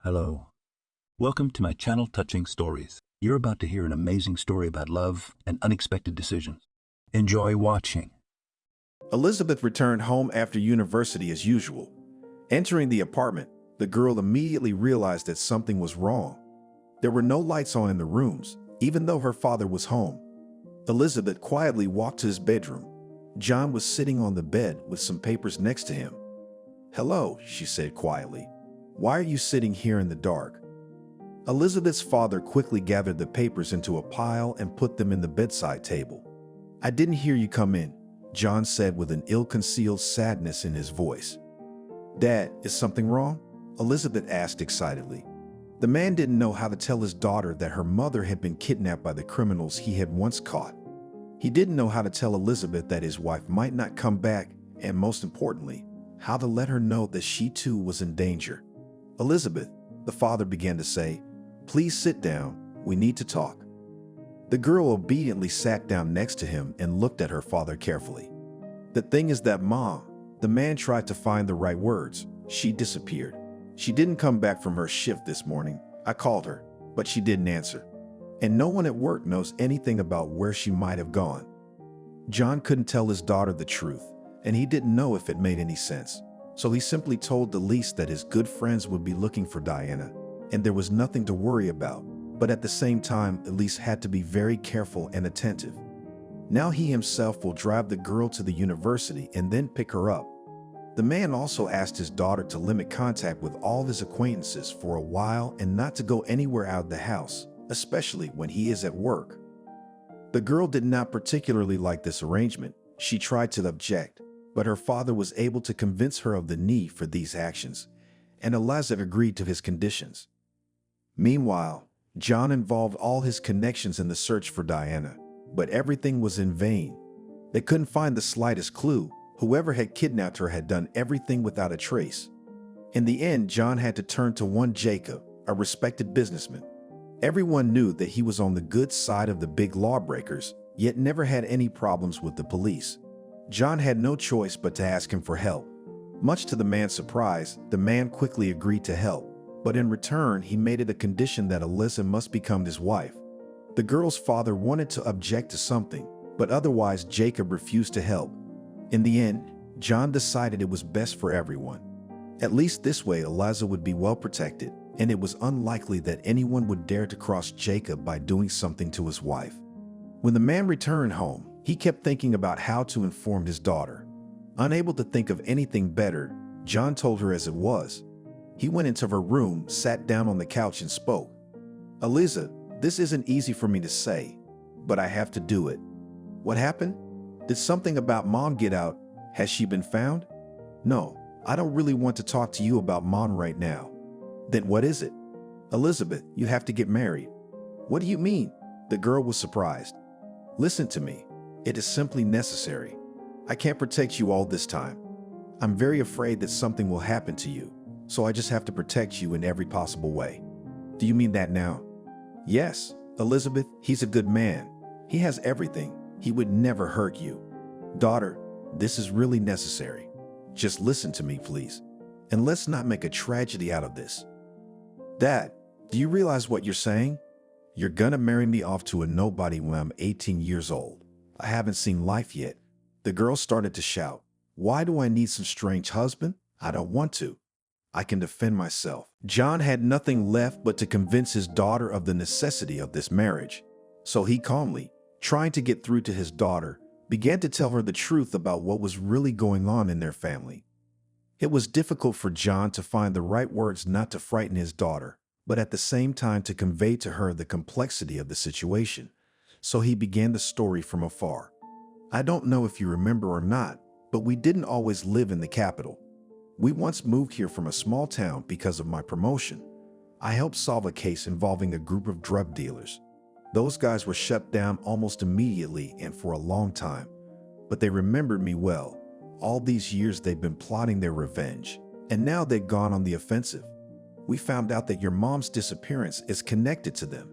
Hello. Welcome to my channel Touching Stories. You're about to hear an amazing story about love and unexpected decisions. Enjoy watching. Elizabeth returned home after university as usual. Entering the apartment, the girl immediately realized that something was wrong. There were no lights on in the rooms, even though her father was home. Elizabeth quietly walked to his bedroom. John was sitting on the bed with some papers next to him. "Hello," she said quietly. "Why are you sitting here in the dark?" Elizabeth's father quickly gathered the papers into a pile and put them in the bedside table. "I didn't hear you come in," John said with an ill-concealed sadness in his voice. "Dad, is something wrong?" Elizabeth asked excitedly. The man didn't know how to tell his daughter that her mother had been kidnapped by the criminals he had once caught. He didn't know how to tell Elizabeth that his wife might not come back, and most importantly, how to let her know that she too was in danger. "Elizabeth," the father began to say, "please sit down. We need to talk." The girl obediently sat down next to him and looked at her father carefully. "The thing is that, Mom," the man tried to find the right words. "She disappeared. She didn't come back from her shift this morning. I called her, but she didn't answer. And no one at work knows anything about where she might have gone." John couldn't tell his daughter the truth, and he didn't know if it made any sense. So he simply told Elise that his good friends would be looking for Diana, and there was nothing to worry about. But at the same time, Elise had to be very careful and attentive. Now he himself will drive the girl to the university and then pick her up. The man also asked his daughter to limit contact with all his acquaintances for a while and not to go anywhere out of the house, especially when he is at work. The girl did not particularly like this arrangement. She tried to object, but her father was able to convince her of the need for these actions, and Elizabeth agreed to his conditions. Meanwhile, John involved all his connections in the search for Diana, but everything was in vain. They couldn't find the slightest clue. Whoever had kidnapped her had done everything without a trace. In the end, John had to turn to one Jacob, a respected businessman. Everyone knew that he was on the good side of the big lawbreakers, yet never had any problems with the police. John had no choice but to ask him for help. Much to the man's surprise, the man quickly agreed to help, but in return, he made it a condition that Alyssa must become his wife. The girl's father wanted to object to something, but otherwise Jacob refused to help. In the end, John decided it was best for everyone. At least this way, Eliza would be well protected, and it was unlikely that anyone would dare to cross Jacob by doing something to his wife. When the man returned home, he kept thinking about how to inform his daughter. Unable to think of anything better, John told her as it was. He went into her room, sat down on the couch and spoke. "Eliza, this isn't easy for me to say, but I have to do it. What happened? Did something about Mom get out? Has she been found?" "No, I don't really want to talk to you about Mom right now." "Then what is it?" "Elizabeth, you have to get married." "What do you mean?" The girl was surprised. "Listen to me. It is simply necessary. I can't protect you all this time. I'm very afraid that something will happen to you, so I just have to protect you in every possible way." "Do you mean that now?" "Yes, Elizabeth, he's a good man. He has everything. He would never hurt you. Daughter, this is really necessary. Just listen to me, please. And let's not make a tragedy out of this." "Dad, do you realize what you're saying? You're gonna marry me off to a nobody when I'm 18 years old. I haven't seen life yet." The girl started to shout. "Why do I need some strange husband? I don't want to. I can defend myself." John had nothing left but to convince his daughter of the necessity of this marriage. So he calmly, trying to get through to his daughter, began to tell her the truth about what was really going on in their family. It was difficult for John to find the right words not to frighten his daughter, but at the same time to convey to her the complexity of the situation. So he began the story from afar. "I don't know if you remember or not, but we didn't always live in the capital. We once moved here from a small town because of my promotion. I helped solve a case involving a group of drug dealers. Those guys were shut down almost immediately and for a long time, but they remembered me well. All these years they've been plotting their revenge, and now they've gone on the offensive. We found out that your mom's disappearance is connected to them.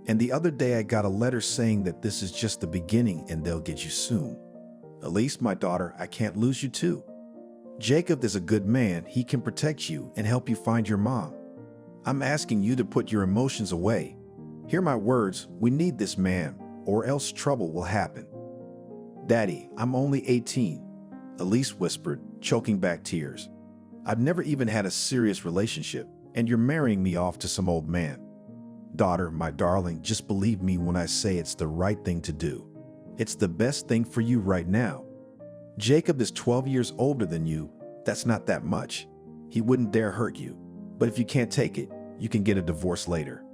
And the other day I got a letter saying that this is just the beginning and they'll get you soon. Elise, my daughter, I can't lose you too. Jacob is a good man. He can protect you and help you find your mom. I'm asking you to put your emotions away. Hear my words, we need this man, or else trouble will happen. Daddy, I'm only 18, Elise whispered, choking back tears. I've never even had a serious relationship, and you're marrying me off to some old man. Daughter, my darling, just believe me when I say it's the right thing to do. It's the best thing for you right now. Jacob is 12 years older than you. That's not that much. He wouldn't dare hurt you. But if you can't take it, you can get a divorce later.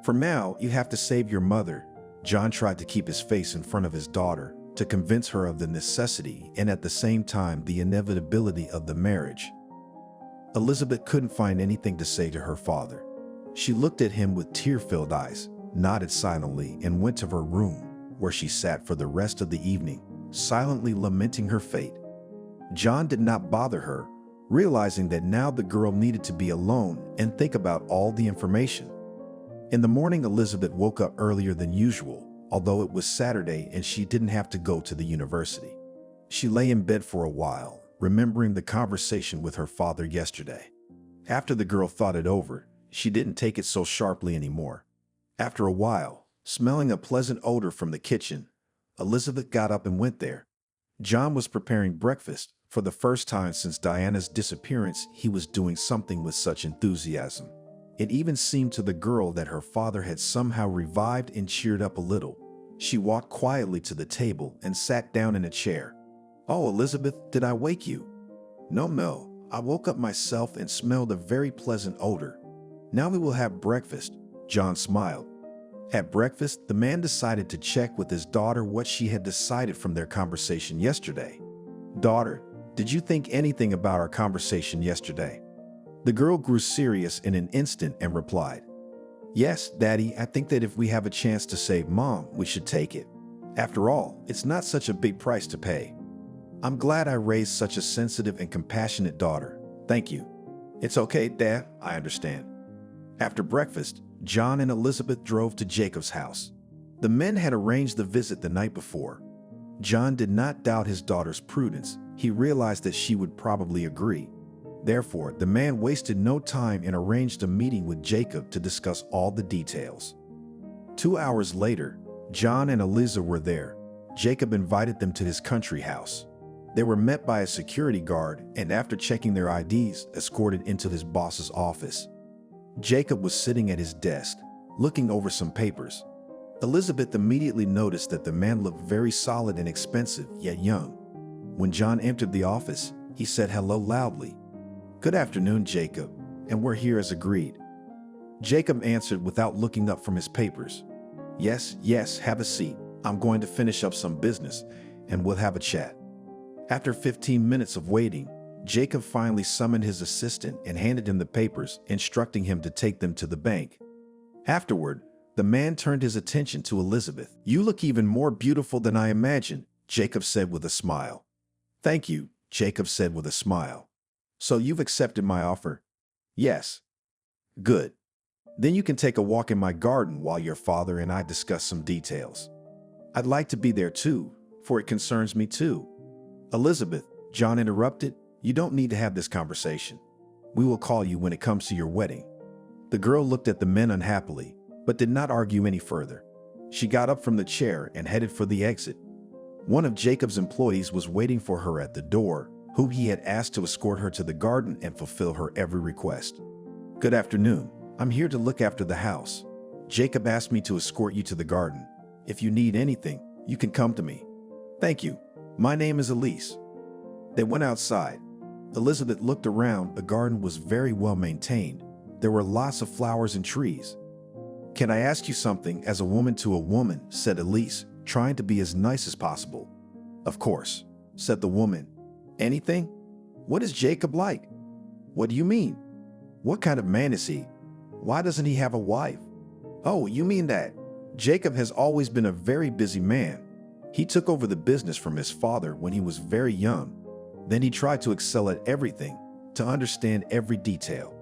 For now, you have to save your mother. John tried to keep his face in front of his daughter to convince her of the necessity and at the same time the inevitability of the marriage. Elizabeth couldn't find anything to say to her father. She looked at him with tear-filled eyes, nodded silently, and went to her room, where she sat for the rest of the evening, silently lamenting her fate. John did not bother her, realizing that now the girl needed to be alone and think about all the information. In the morning, Elizabeth woke up earlier than usual, although it was Saturday and she didn't have to go to the university. She lay in bed for a while, remembering the conversation with her father yesterday. After the girl thought it over, she didn't take it so sharply anymore. After a while, smelling a pleasant odor from the kitchen, Elizabeth got up and went there. John was preparing breakfast. For the first time since Diana's disappearance, he was doing something with such enthusiasm. It even seemed to the girl that her father had somehow revived and cheered up a little. She walked quietly to the table and sat down in a chair. "Oh, Elizabeth, did I wake you?" No, I woke up myself and smelled a very pleasant odor. Now we will have breakfast." John smiled. At breakfast, the man decided to check with his daughter what she had decided from their conversation yesterday. "Daughter, did you think anything about our conversation yesterday?" The girl grew serious in an instant and replied, "Yes, Daddy, I think that if we have a chance to save Mom, we should take it. After all, it's not such a big price to pay. I'm glad I raised such a sensitive and compassionate daughter. Thank you." "It's okay, Dad, I understand." After breakfast, John and Elizabeth drove to Jacob's house. The men had arranged the visit the night before. John did not doubt his daughter's prudence. He realized that she would probably agree. Therefore, the man wasted no time and arranged a meeting with Jacob to discuss all the details. 2 hours later, John and Eliza were there. Jacob invited them to his country house. They were met by a security guard and, after checking their IDs, escorted into his boss's office. Jacob was sitting at his desk, looking over some papers. Elizabeth immediately noticed that the man looked very solid and expensive, yet young. When John entered the office, he said hello loudly. "Good afternoon, Jacob, and we're here as agreed." Jacob answered without looking up from his papers. Yes, have a seat. I'm going to finish up some business, and we'll have a chat." After 15 minutes of waiting, Jacob finally summoned his assistant and handed him the papers, instructing him to take them to the bank. Afterward, the man turned his attention to Elizabeth. "You look even more beautiful than I imagined," Jacob said with a smile. "Thank you," Jacob said with a smile. "So you've accepted my offer?" "Yes." "Good. Then you can take a walk in my garden while your father and I discuss some details." "I'd like to be there too, for it concerns me too." "Elizabeth," John interrupted, "you don't need to have this conversation. We will call you when it comes to your wedding." The girl looked at the men unhappily, but did not argue any further. She got up from the chair and headed for the exit. One of Jacob's employees was waiting for her at the door, whom he had asked to escort her to the garden and fulfill her every request. "Good afternoon. I'm here to look after the house. Jacob asked me to escort you to the garden. If you need anything, you can come to me." "Thank you. My name is Elise." They went outside. Elizabeth looked around. The garden was very well maintained. There were lots of flowers and trees. "Can I ask you something as a woman to a woman?" said Elise, trying to be as nice as possible. "Of course," said the woman. "Anything? What is Jacob like?" "What do you mean? What kind of man is he? Why doesn't he have a wife?" "Oh, you mean that? Jacob has always been a very busy man. He took over the business from his father when he was very young. Then he tried to excel at everything, to understand every detail.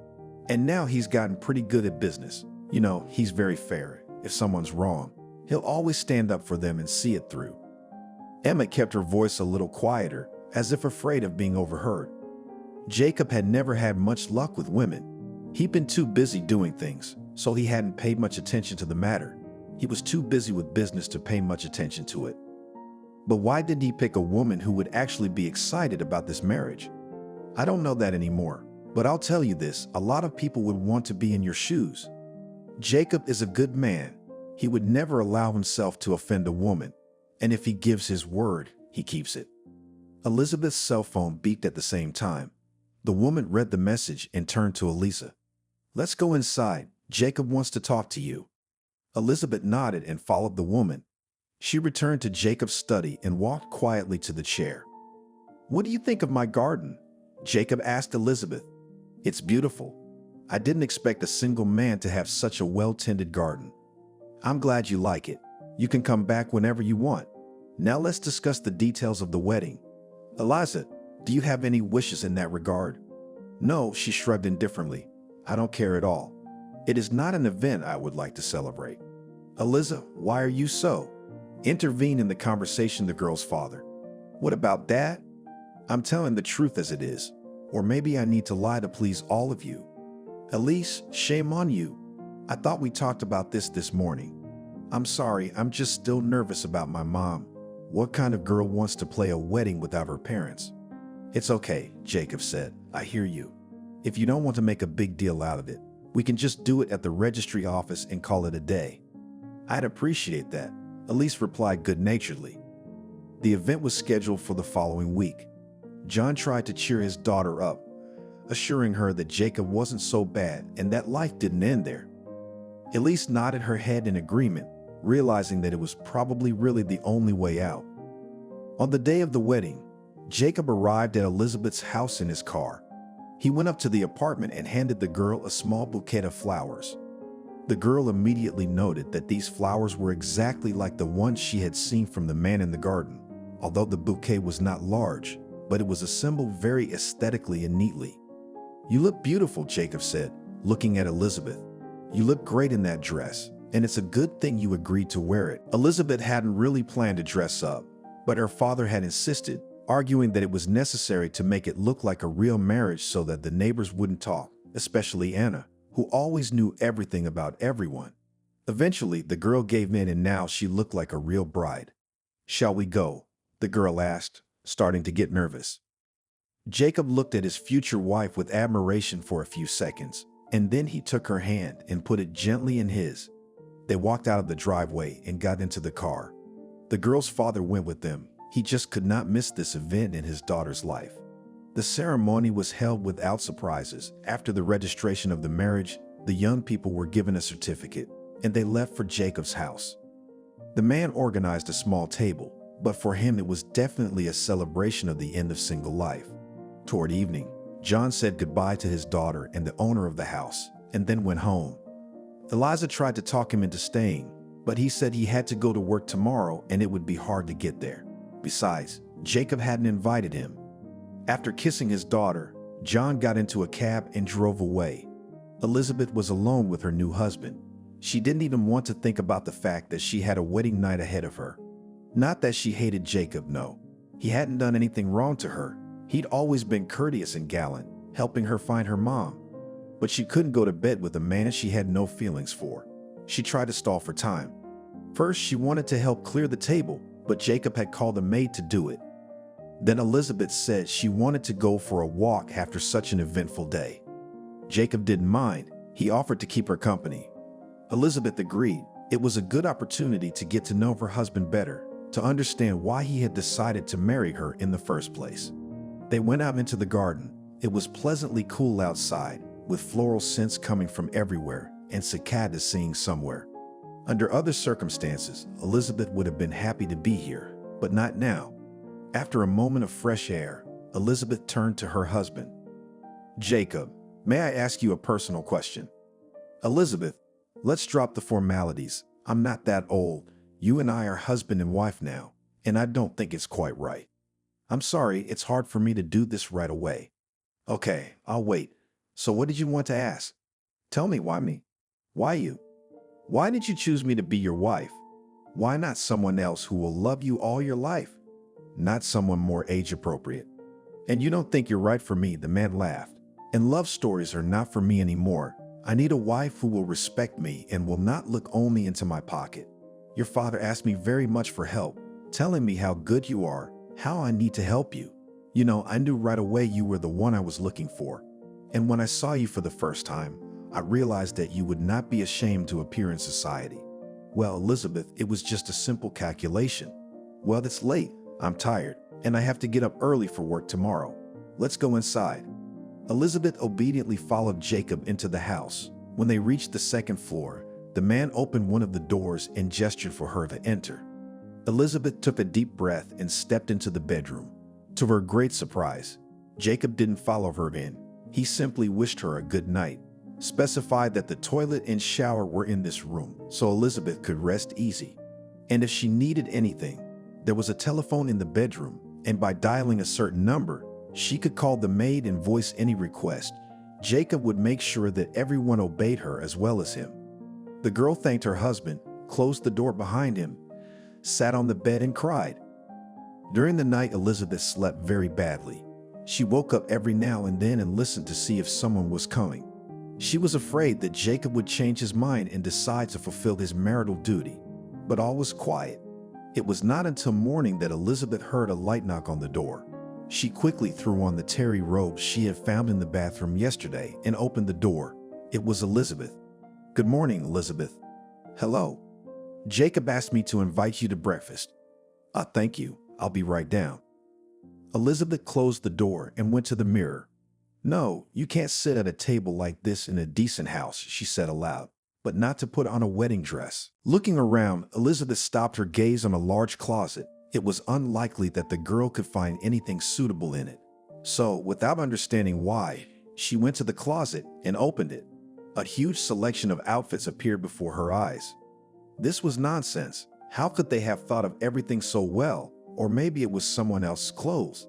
And now he's gotten pretty good at business. You know, he's very fair. If someone's wrong, he'll always stand up for them and see it through." Emma kept her voice a little quieter, as if afraid of being overheard. Jacob had never had much luck with women. He'd been too busy doing things, so he hadn't paid much attention to the matter. He was too busy with business to pay much attention to it. But why didn't he pick a woman who would actually be excited about this marriage? I don't know that anymore, but I'll tell you this, a lot of people would want to be in your shoes. Jacob is a good man. He would never allow himself to offend a woman, and if he gives his word, he keeps it. Elizabeth's cell phone beeped at the same time. The woman read the message and turned to Elisa. "Let's go inside. Jacob wants to talk to you." Elizabeth nodded and followed the woman. She returned to Jacob's study and walked quietly to the chair. "What do you think of my garden?" Jacob asked Elizabeth. "It's beautiful. I didn't expect a single man to have such a well-tended garden." "I'm glad you like it. You can come back whenever you want. Now let's discuss the details of the wedding." "Eliza, do you have any wishes in that regard?" "No," she shrugged indifferently. "I don't care at all. It is not an event I would like to celebrate." "Eliza, why are you so?" Intervened in the conversation the girl's father. "What about Dad?" "I'm telling the truth as it is. Or maybe I need to lie to please all of you." "Elise, shame on you. I thought we talked about this morning." "I'm sorry, I'm just still nervous about my mom. What kind of girl wants to play a wedding without her parents?" "It's okay," Jacob said. "I hear you. If you don't want to make a big deal out of it, we can just do it at the registry office and call it a day." "I'd appreciate that," Elise replied good-naturedly. The event was scheduled for the following week. John tried to cheer his daughter up, assuring her that Jacob wasn't so bad and that life didn't end there. Elise nodded her head in agreement, realizing that it was probably really the only way out. On the day of the wedding, Jacob arrived at Elizabeth's house in his car. He went up to the apartment and handed the girl a small bouquet of flowers. The girl immediately noted that these flowers were exactly like the ones she had seen from the man in the garden, although the bouquet was not large, but it was assembled very aesthetically and neatly. "You look beautiful," Jacob said, looking at Elizabeth. "You look great in that dress, and it's a good thing you agreed to wear it." Elizabeth hadn't really planned to dress up, but her father had insisted, arguing that it was necessary to make it look like a real marriage so that the neighbors wouldn't talk, especially Anna, who always knew everything about everyone. Eventually, the girl gave in and now she looked like a real bride. "Shall we go?" the girl asked, starting to get nervous. Jacob looked at his future wife with admiration for a few seconds, and then he took her hand and put it gently in his. They walked out of the driveway and got into the car. The girl's father went with them. He just could not miss this event in his daughter's life. The ceremony was held without surprises. After the registration of the marriage, the young people were given a certificate, and they left for Jacob's house. The man organized a small table, but for him it was definitely a celebration of the end of single life. Toward evening, John said goodbye to his daughter and the owner of the house, and then went home. Eliza tried to talk him into staying, but he said he had to go to work tomorrow and it would be hard to get there. Besides, Jacob hadn't invited him. After kissing his daughter, John got into a cab and drove away. Elizabeth was alone with her new husband. She didn't even want to think about the fact that she had a wedding night ahead of her. Not that she hated Jacob, no. He hadn't done anything wrong to her. He'd always been courteous and gallant, helping her find her mom. But she couldn't go to bed with a man she had no feelings for. She tried to stall for time. First, she wanted to help clear the table, but Jacob had called a maid to do it. Then Elizabeth said she wanted to go for a walk after such an eventful day. Jacob didn't mind. He offered to keep her company. Elizabeth agreed. It was a good opportunity to get to know her husband better, to understand why he had decided to marry her in the first place. They went out into the garden. It was pleasantly cool outside, with floral scents coming from everywhere and cicadas singing somewhere. Under other circumstances, Elizabeth would have been happy to be here, but not now. After a moment of fresh air, Elizabeth turned to her husband. "Jacob, may I ask you a personal question?" "Elizabeth, let's drop the formalities. I'm not that old. You and I are husband and wife now, and I don't think it's quite right." "I'm sorry, it's hard for me to do this right away." "Okay, I'll wait. So what did you want to ask?" "Tell me, why me? Why you? Why did you choose me to be your wife? Why not someone else who will love you all your life? Not someone more age appropriate?" "And you don't think you're right for me?" The man laughed. And love stories are not for me anymore. I need a wife who will respect me and will not look only into my pocket. Your father asked me very much for help, telling me how good you are, how I need to help you. You know, I knew right away you were the one I was looking for. And when I saw you for the first time, I realized that you would not be ashamed to appear in society. Well, Elizabeth, it was just a simple calculation. Well, it's late. I'm tired, and I have to get up early for work tomorrow. Let's go inside. Elizabeth obediently followed Jacob into the house. When they reached the second floor, the man opened one of the doors and gestured for her to enter. Elizabeth took a deep breath and stepped into the bedroom. To her great surprise, Jacob didn't follow her in. He simply wished her a good night, specified that the toilet and shower were in this room so Elizabeth could rest easy. And if she needed anything, there was a telephone in the bedroom, and by dialing a certain number, she could call the maid and voice any request. Jacob would make sure that everyone obeyed her as well as him. The girl thanked her husband, closed the door behind him, sat on the bed and cried. During the night, Elizabeth slept very badly. She woke up every now and then and listened to see if someone was coming. She was afraid that Jacob would change his mind and decide to fulfill his marital duty, but all was quiet. It was not until morning that Elizabeth heard a light knock on the door. She quickly threw on the terry robes she had found in the bathroom yesterday and opened the door. It was Elizabeth. "Good morning, Elizabeth." "Hello. Jacob asked me to invite you to breakfast." Thank you. I'll be right down." Elizabeth closed the door and went to the mirror. "No, you can't sit at a table like this in a decent house," she said aloud, "but not to put on a wedding dress." Looking around, Elizabeth stopped her gaze on a large closet. It was unlikely that the girl could find anything suitable in it. So, without understanding why, she went to the closet and opened it. A huge selection of outfits appeared before her eyes. This was nonsense. How could they have thought of everything so well? Or maybe it was someone else's clothes.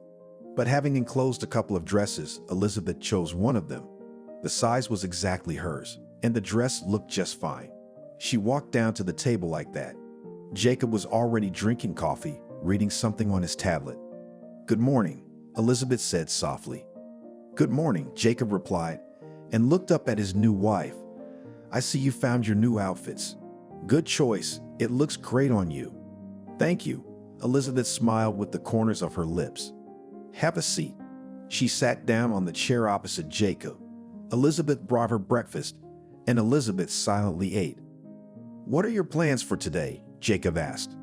But having enclosed a couple of dresses, Elizabeth chose one of them. The size was exactly hers, and the dress looked just fine. She walked down to the table like that. Jacob was already drinking coffee, reading something on his tablet. "Good morning," Elizabeth said softly. "Good morning," Jacob replied, and looked up at his new wife. "I see you found your new outfits. Good choice. It looks great on you." "Thank you." Elizabeth smiled with the corners of her lips. "Have a seat." She sat down on the chair opposite Jacob. Elizabeth brought her breakfast, and Elizabeth silently ate. "What are your plans for today?" Jacob asked.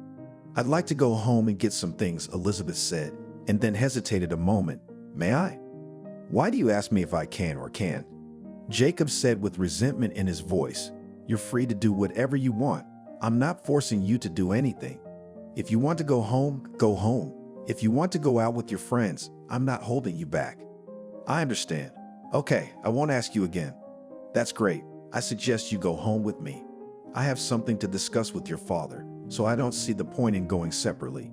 "I'd like to go home and get some things," Elizabeth said, and then hesitated a moment. "May I?" "Why do you ask me if I can or can't?" Jacob said with resentment in his voice. "You're free to do whatever you want. I'm not forcing you to do anything. If you want to go home, go home. If you want to go out with your friends, I'm not holding you back." "I understand." "Okay, I won't ask you again." "That's great. I suggest you go home with me. I have something to discuss with your father, so I don't see the point in going separately.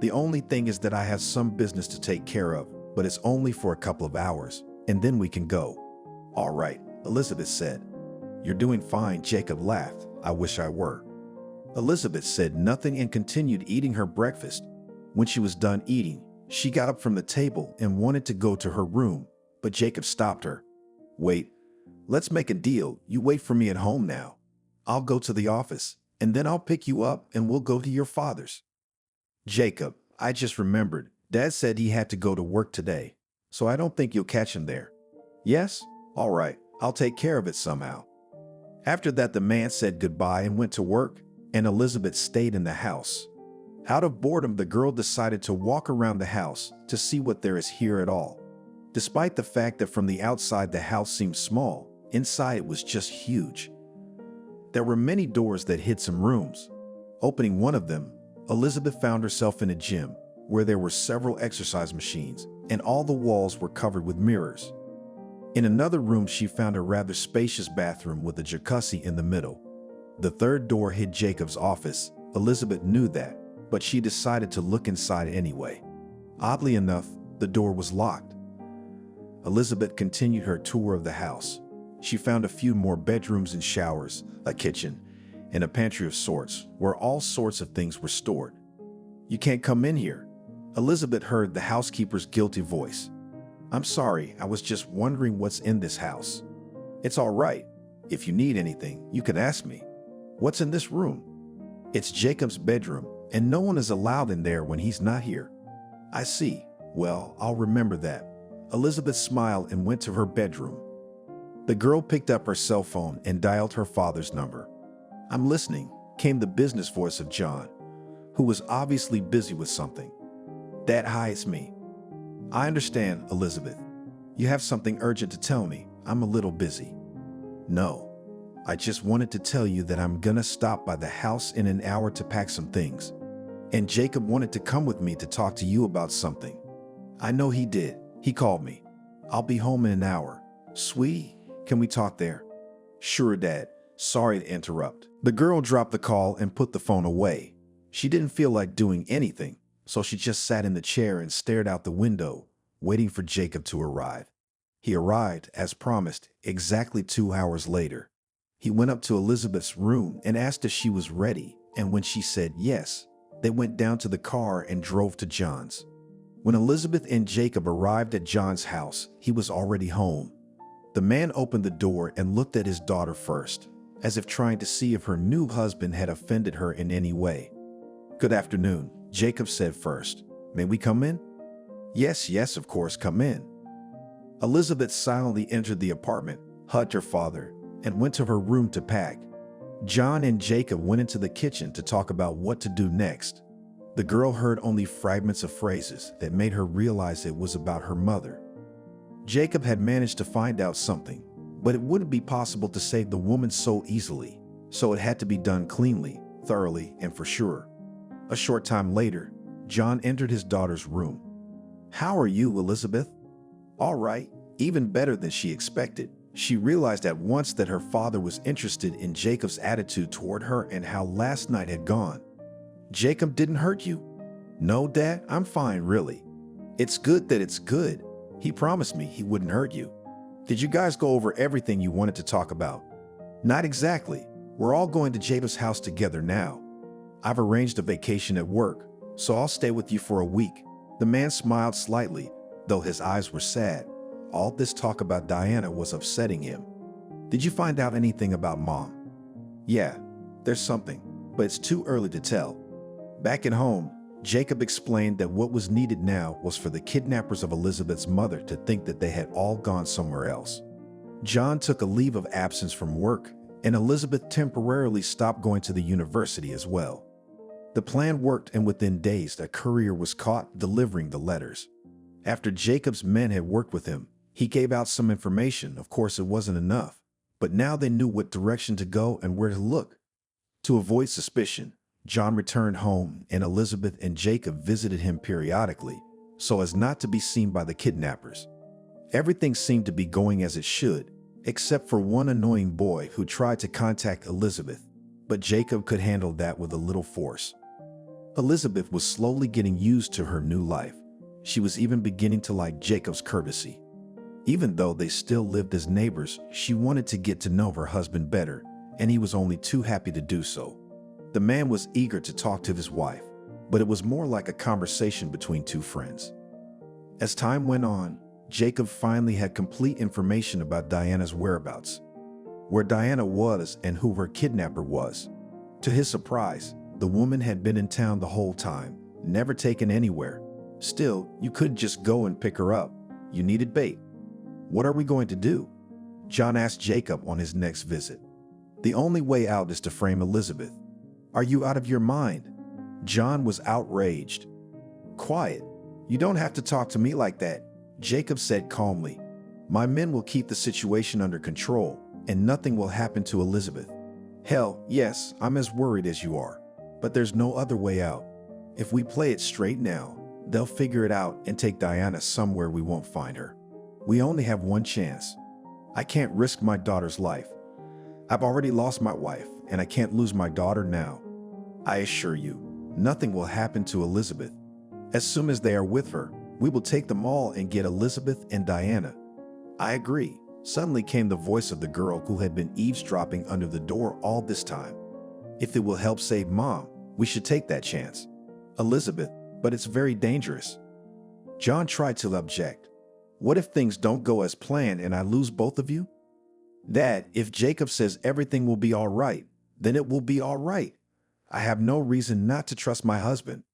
The only thing is that I have some business to take care of, but it's only for a couple of hours, and then we can go." "All right," Elizabeth said. "You're doing fine," Jacob laughed. "I wish I were." Elizabeth said nothing and continued eating her breakfast. When she was done eating, she got up from the table and wanted to go to her room, but Jacob stopped her. "Wait, let's make a deal. You wait for me at home now. I'll go to the office, and then I'll pick you up and we'll go to your father's." "Jacob, I just remembered. Dad said he had to go to work today, so I don't think you'll catch him there." "Yes? All right, I'll take care of it somehow." After that, the man said goodbye and went to work, and Elizabeth stayed in the house. Out of boredom, the girl decided to walk around the house to see what there is here at all. Despite the fact that from the outside the house seemed small, inside it was just huge. There were many doors that hid some rooms. Opening one of them, Elizabeth found herself in a gym where there were several exercise machines and all the walls were covered with mirrors. In another room, she found a rather spacious bathroom with a jacuzzi in the middle. The third door hid Jacob's office. Elizabeth knew that, but she decided to look inside anyway. Oddly enough, the door was locked. Elizabeth continued her tour of the house. She found a few more bedrooms and showers, a kitchen, and a pantry of sorts, where all sorts of things were stored. "You can't come in here," Elizabeth heard the housekeeper's guilty voice. I'm sorry, I was just wondering what's in this house. It's all right. If you need anything, you can ask me. What's in this room? It's Jacob's bedroom, and no one is allowed in there when he's not here. I see. Well, I'll remember that. Elizabeth smiled and went to her bedroom. The girl picked up her cell phone and dialed her father's number. I'm listening, came the business voice of John, who was obviously busy with something. Dad, hi, it's me. I understand, Elizabeth. You have something urgent to tell me. I'm a little busy. No, I just wanted to tell you that I'm gonna stop by the house in an hour to pack some things. And Jacob wanted to come with me to talk to you about something. I know he did. He called me. I'll be home in an hour. Sweetie, can we talk there? Sure, Dad. Sorry to interrupt. The girl dropped the call and put the phone away. She didn't feel like doing anything, so she just sat in the chair and stared out the window, waiting for Jacob to arrive. He arrived, as promised, exactly 2 hours later. He went up to Elizabeth's room and asked if she was ready, and when she said yes, they went down to the car and drove to John's. When Elizabeth and Jacob arrived at John's house, he was already home. The man opened the door and looked at his daughter first, as if trying to see if her new husband had offended her in any way. Good afternoon, Jacob said first. May we come in? Yes, of course, come in. Elizabeth silently entered the apartment, hugged her father, and went to her room to pack. John and Jacob went into the kitchen to talk about what to do next. The girl heard only fragments of phrases that made her realize it was about her mother. Jacob had managed to find out something, but it wouldn't be possible to save the woman so easily, so it had to be done cleanly, thoroughly, and for sure. A short time later, John entered his daughter's room. How are you, Elizabeth? All right, even better than she expected. She realized at once that her father was interested in Jacob's attitude toward her and how last night had gone. Jacob didn't hurt you? No, Dad, I'm fine, really. It's good that it's good. He promised me he wouldn't hurt you. Did you guys go over everything you wanted to talk about? Not exactly. We're all going to Jacob's house together now. I've arranged a vacation at work, so I'll stay with you for a week. The man smiled slightly, though his eyes were sad. All this talk about Diana was upsetting him. Did you find out anything about Mom? Yeah, there's something, but it's too early to tell. Back at home, Jacob explained that what was needed now was for the kidnappers of Elizabeth's mother to think that they had all gone somewhere else. John took a leave of absence from work, and Elizabeth temporarily stopped going to the university as well. The plan worked, and within days, a courier was caught delivering the letters. After Jacob's men had worked with him, he gave out some information. Of course, it wasn't enough, but now they knew what direction to go and where to look. To avoid suspicion, John returned home, and Elizabeth and Jacob visited him periodically, so as not to be seen by the kidnappers. Everything seemed to be going as it should, except for one annoying boy who tried to contact Elizabeth, but Jacob could handle that with a little force. Elizabeth was slowly getting used to her new life. She was even beginning to like Jacob's courtesy. Even though they still lived as neighbors, she wanted to get to know her husband better, and he was only too happy to do so. The man was eager to talk to his wife, but it was more like a conversation between two friends. As time went on, Jacob finally had complete information about Diana's whereabouts, where Diana was and who her kidnapper was. To his surprise, the woman had been in town the whole time, never taken anywhere. Still, you couldn't just go and pick her up. You needed bait. What are we going to do? John asked Jacob on his next visit. The only way out is to frame Elizabeth. Are you out of your mind? John was outraged. Quiet. You don't have to talk to me like that, Jacob said calmly. My men will keep the situation under control, and nothing will happen to Elizabeth. Hell, yes, I'm as worried as you are, but there's no other way out. If we play it straight now, they'll figure it out and take Diana somewhere we won't find her. We only have one chance. I can't risk my daughter's life. I've already lost my wife, and I can't lose my daughter now. I assure you, nothing will happen to Elizabeth. As soon as they are with her, we will take them all and get Elizabeth and Diana. I agree. Suddenly came the voice of the girl who had been eavesdropping under the door all this time. If it will help save Mom, we should take that chance. Elizabeth, but it's very dangerous. John tried to object. What if things don't go as planned and I lose both of you? Dad, if Jacob says everything will be all right, then it will be all right. I have no reason not to trust my husband.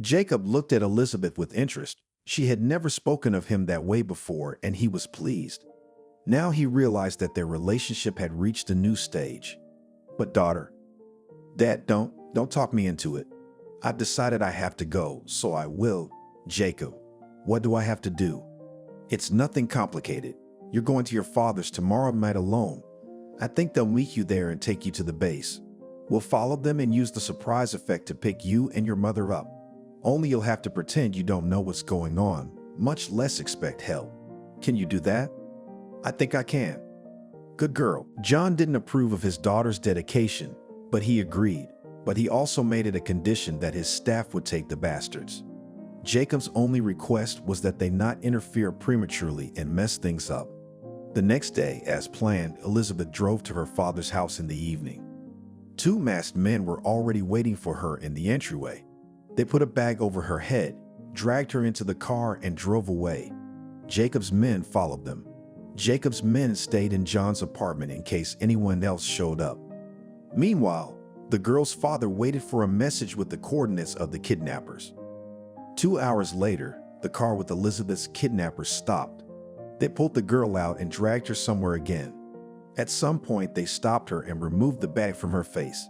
Jacob looked at Elizabeth with interest. She had never spoken of him that way before, and he was pleased. Now he realized that their relationship had reached a new stage. But daughter, Dad, don't talk me into it. I've decided I have to go, so I will. Jacob, what do I have to do? It's nothing complicated. You're going to your father's tomorrow night alone. I think they'll meet you there and take you to the base. We'll follow them and use the surprise effect to pick you and your mother up. Only you'll have to pretend you don't know what's going on, much less expect help. Can you do that? I think I can. Good girl. John didn't approve of his daughter's dedication, but he agreed. But he also made it a condition that his staff would take the bastards. Jacob's only request was that they not interfere prematurely and mess things up. The next day, as planned, Elizabeth drove to her father's house in the evening. Two masked men were already waiting for her in the entryway. They put a bag over her head, dragged her into the car, and drove away. Jacob's men followed them. Jacob's men stayed in John's apartment in case anyone else showed up. Meanwhile, the girl's father waited for a message with the coordinates of the kidnappers. 2 hours later, the car with Elizabeth's kidnappers stopped. They pulled the girl out and dragged her somewhere again. At some point, they stopped her and removed the bag from her face.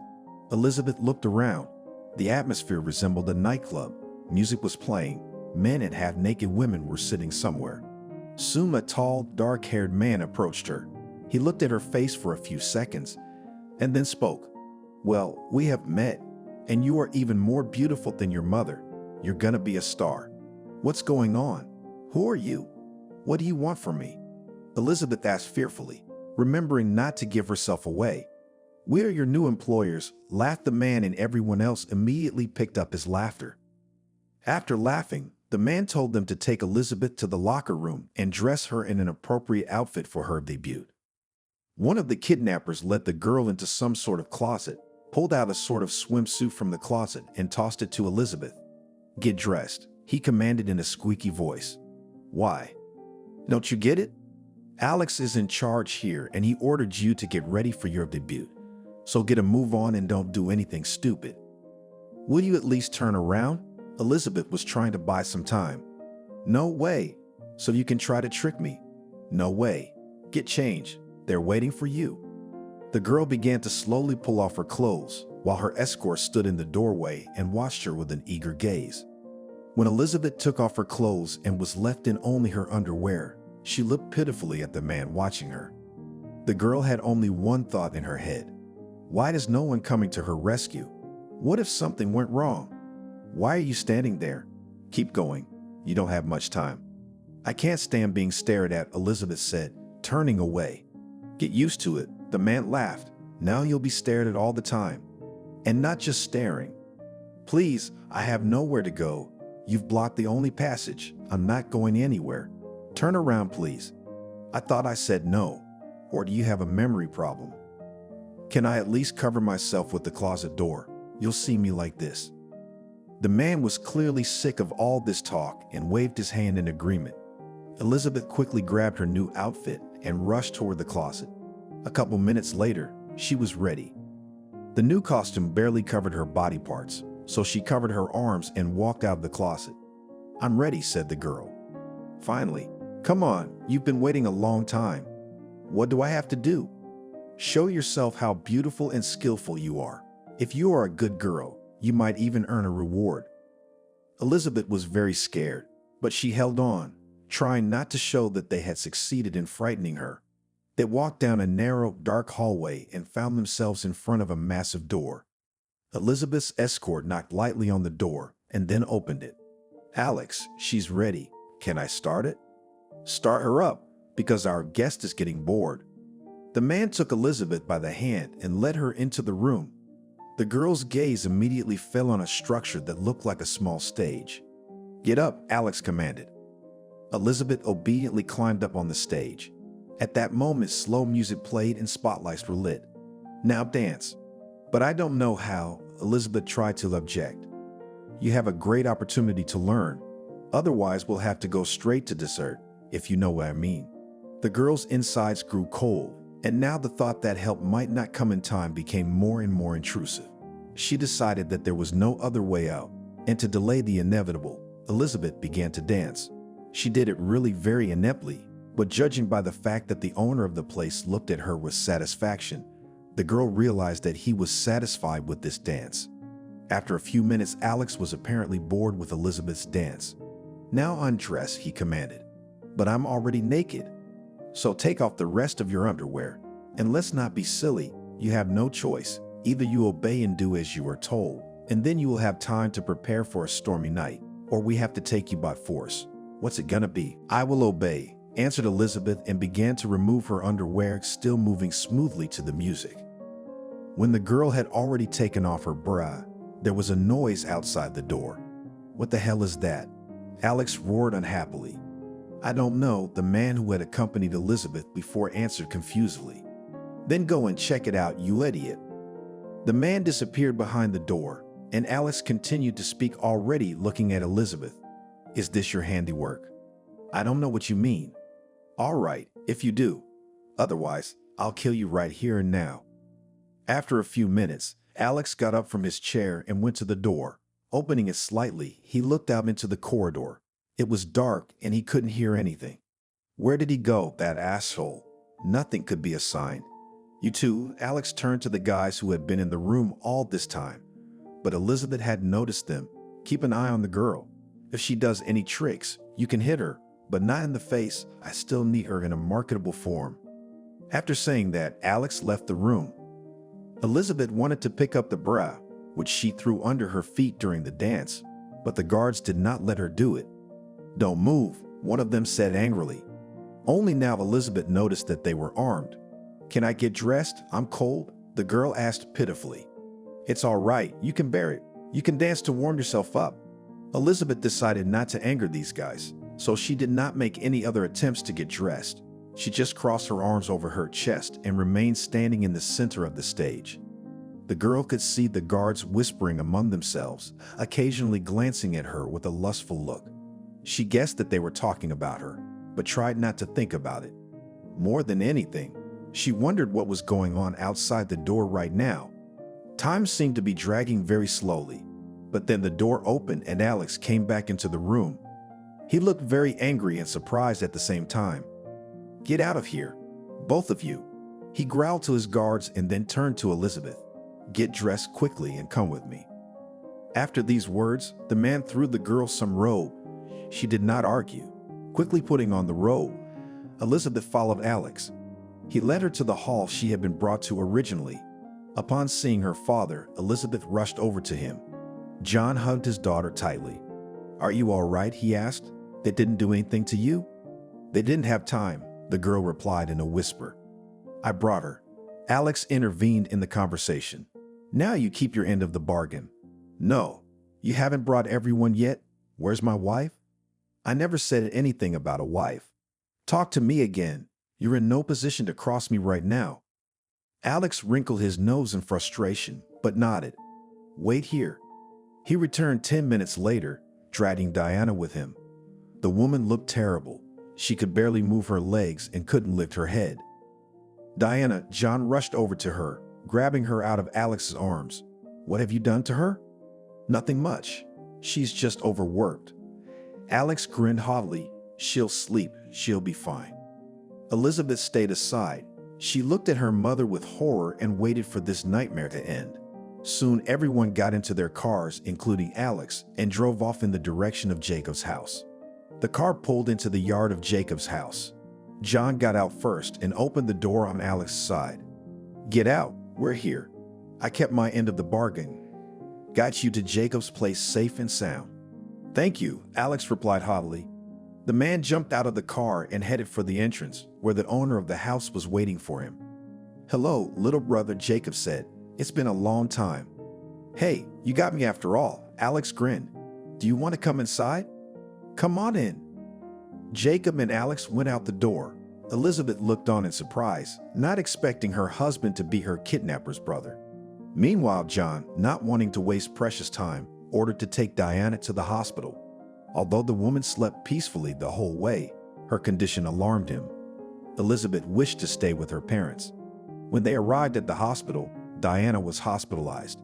Elizabeth looked around. The atmosphere resembled a nightclub. Music was playing. Men and half-naked women were sitting somewhere. Soon a tall, dark-haired man approached her. He looked at her face for a few seconds and then spoke. Well, we have met, and you are even more beautiful than your mother. You're gonna be a star. What's going on? Who are you? What do you want from me? Elizabeth asked fearfully, remembering not to give herself away. We are your new employers, laughed the man, and everyone else immediately picked up his laughter. After laughing, the man told them to take Elizabeth to the locker room and dress her in an appropriate outfit for her debut. One of the kidnappers led the girl into some sort of closet, pulled out a sort of swimsuit from the closet, and tossed it to Elizabeth. Get dressed, he commanded in a squeaky voice. Why? Don't you get it? Alex is in charge here, and he ordered you to get ready for your debut. So get a move on and don't do anything stupid. Will you at least turn around? Elizabeth was trying to buy some time. No way. So you can try to trick me? No way. Get changed. They're waiting for you. The girl began to slowly pull off her clothes, while her escort stood in the doorway and watched her with an eager gaze. When Elizabeth took off her clothes and was left in only her underwear, she looked pitifully at the man watching her. The girl had only one thought in her head. Why is no one coming to her rescue? What if something went wrong? Why are you standing there? Keep going. You don't have much time. I can't stand being stared at, Elizabeth said, turning away. Get used to it, the man laughed. Now you'll be stared at all the time. And not just staring. Please, I have nowhere to go. You've blocked the only passage. I'm not going anywhere. Turn around, please. I thought I said no. Or do you have a memory problem? Can I at least cover myself with the closet door? You'll see me like this. The man was clearly sick of all this talk and waved his hand in agreement. Elizabeth quickly grabbed her new outfit and rushed toward the closet. A couple minutes later, she was ready. The new costume barely covered her body parts, so she covered her arms and walked out of the closet. I'm ready, said the girl. Finally, come on, you've been waiting a long time. What do I have to do? Show yourself how beautiful and skillful you are. If you are a good girl, you might even earn a reward. Elizabeth was very scared, but she held on, trying not to show that they had succeeded in frightening her. They walked down a narrow, dark hallway and found themselves in front of a massive door. Elizabeth's escort knocked lightly on the door and then opened it. Alex, she's ready. Can I start it? Start her up, because our guest is getting bored. The man took Elizabeth by the hand and led her into the room. The girl's gaze immediately fell on a structure that looked like a small stage. Get up, Alex commanded. Elizabeth obediently climbed up on the stage. At that moment, slow music played and spotlights were lit. Now dance. But I don't know how, Elizabeth tried to object. You have a great opportunity to learn. Otherwise, we'll have to go straight to dessert. if you know what I mean. The girl's insides grew cold, and now the thought that help might not come in time became more and more intrusive. She decided that there was no other way out, and to delay the inevitable, Elizabeth began to dance. She did it really very ineptly, but judging by the fact that the owner of the place looked at her with satisfaction, the girl realized that he was satisfied with this dance. After a few minutes, Alex was apparently bored with Elizabeth's dance. "Now undress," he commanded. "But I'm already naked. So take off the rest of your underwear. And let's not be silly. You have no choice. Either you obey and do as you are told, and then you will have time to prepare for a stormy night, or we have to take you by force. What's it gonna be?" "I will obey," answered Elizabeth and began to remove her underwear, still moving smoothly to the music. When the girl had already taken off her bra, there was a noise outside the door. "What the hell is that?" Alex roared unhappily. "I don't know," the man who had accompanied Elizabeth before answered confusedly. "Then go and check it out, you idiot." The man disappeared behind the door, and Alex continued to speak, already looking at Elizabeth. "Is this your handiwork?" "I don't know what you mean." "All right, if you do. Otherwise, I'll kill you right here and now." After a few minutes, Alex got up from his chair and went to the door. Opening it slightly, he looked out into the corridor. It was dark and he couldn't hear anything. Where did he go, that asshole? Nothing could be a sign. "You two," Alex turned to the guys who had been in the room all this time. But Elizabeth hadn't noticed them. "Keep an eye on the girl. If she does any tricks, you can hit her, but not in the face. I still need her in a marketable form." After saying that, Alex left the room. Elizabeth wanted to pick up the bra, which she threw under her feet during the dance, but the guards did not let her do it. "Don't move," one of them said angrily. Only now Elizabeth noticed that they were armed. "Can I get dressed? I'm cold," the girl asked pitifully. "It's all right, you can bear it. You can dance to warm yourself up." Elizabeth decided not to anger these guys, so she did not make any other attempts to get dressed. She just crossed her arms over her chest and remained standing in the center of the stage. The girl could see the guards whispering among themselves, occasionally glancing at her with a lustful look. She guessed that they were talking about her, but tried not to think about it. More than anything, she wondered what was going on outside the door right now. Time seemed to be dragging very slowly, but then the door opened and Alex came back into the room. He looked very angry and surprised at the same time. "Get out of here, both of you," he growled to his guards and then turned to Elizabeth. "Get dressed quickly and come with me." After these words, the man threw the girl some robe. She did not argue. Quickly putting on the robe, Elizabeth followed Alex. He led her to the hall she had been brought to originally. Upon seeing her father, Elizabeth rushed over to him. John hugged his daughter tightly. "Are you all right?" he asked. "They didn't do anything to you?" "They didn't have time," the girl replied in a whisper. "I brought her." Alex intervened in the conversation. "Now you keep your end of the bargain." "No, you haven't brought everyone yet. Where's my wife?" "I never said anything about a wife." "Talk to me again. You're in no position to cross me right now." Alex wrinkled his nose in frustration, but nodded. "Wait here." He returned 10 minutes later, dragging Diana with him. The woman looked terrible. She could barely move her legs and couldn't lift her head. "Diana," John rushed over to her, grabbing her out of Alex's arms. "What have you done to her?" "Nothing much. She's just overworked." Alex grinned haughtily. "She'll sleep. She'll be fine." Elizabeth stayed aside. She looked at her mother with horror and waited for this nightmare to end. Soon everyone got into their cars, including Alex, and drove off in the direction of Jacob's house. The car pulled into the yard of Jacob's house. John got out first and opened the door on Alex's side. "Get out. We're here. I kept my end of the bargain. Got you to Jacob's place safe and sound." "Thank you," Alex replied haughtily. The man jumped out of the car and headed for the entrance, where the owner of the house was waiting for him. "Hello, little brother," Jacob said. "It's been a long time." "Hey, you got me after all," Alex grinned. "Do you want to come inside?" "Come on in." Jacob and Alex went out the door. Elizabeth looked on in surprise, not expecting her husband to be her kidnapper's brother. Meanwhile, John, not wanting to waste precious time, ordered to take Diana to the hospital. Although the woman slept peacefully the whole way, Her condition alarmed him. Elizabeth wished to stay with her parents. When they arrived at the hospital, Diana was hospitalized.